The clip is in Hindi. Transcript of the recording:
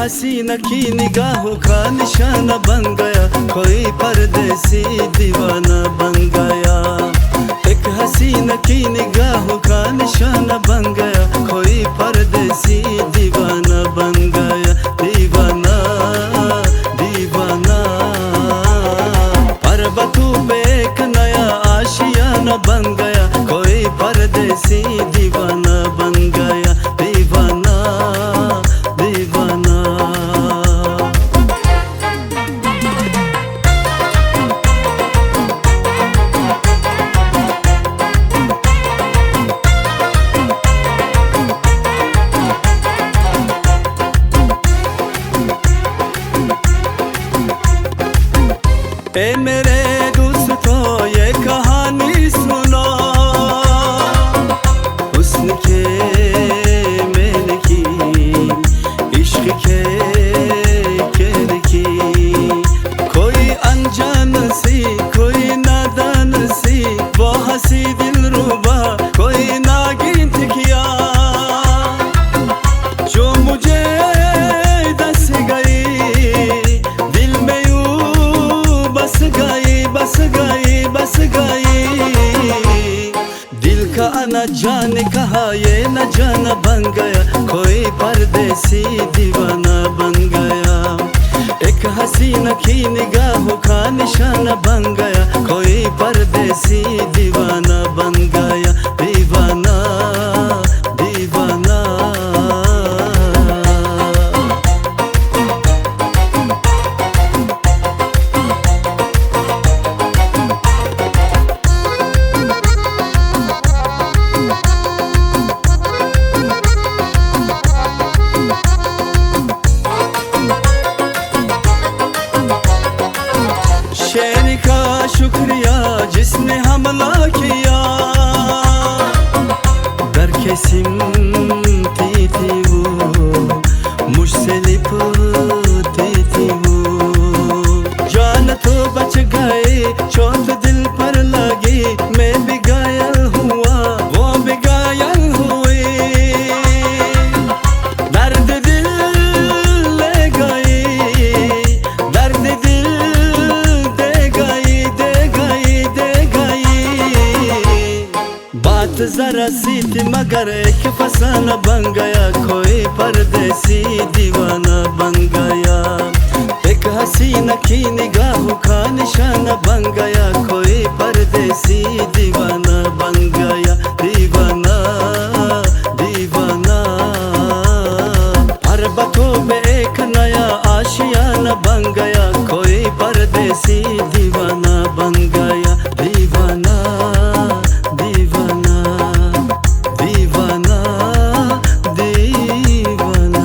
हसीना की निगाहों का निशाना बन गया, कोई परदेसी दीवाना बन गया। एक हसीना की निगाहों का निशाना बन गया, कोई परदेसी दीवाना बन गया। दीवाना दीवाना पर्वतों पे एक नया आशियाना बन गया, कोई परदेसी दीवाना बन गया। दीवाना दीवाना ए मेरे दोस्तों ये कहानी सुनो, हुस्न के मेल की, इश्क के खेल की। कोई अनजान सी, कोई नादान सी, वो हंसी दिलरुबा कोई नागिन थी किया, जो मुझे दस गई दिल में बस गई बस गई बस गई। दिल का न जाने कहा ये न जाना बन गया, कोई परदेसी दीवाना बन गया। एक हसीना की निगाहों का निशाना बन गया, कोई परदेसी दीवाना बन गया। दीवाना दीवाना शेर का शुक्रिया जिसने हमला किया, डर के सिमटी थी वो, मुझसे लिपटी थी वो। जान तो बच गए, चोट दिल पर लगी, मैं भी घायल हुआ वो भी घायल हुए। दर्द दिल ले गई, दर्द दिल बात जरा सी थी मगर एक फसाना बन गया, कोई परदेसी दीवाना बन गया। एक हसीना की निगाहों का निशाना बन गया, कोई परदेसी दीवाना बन गया। दीवाना दीवाना पर्वतों में एक नया आशियाना बन गया, कोई परदेसी दीवाना बन गया। दीवाना दीवाना दीवाना दीवाना।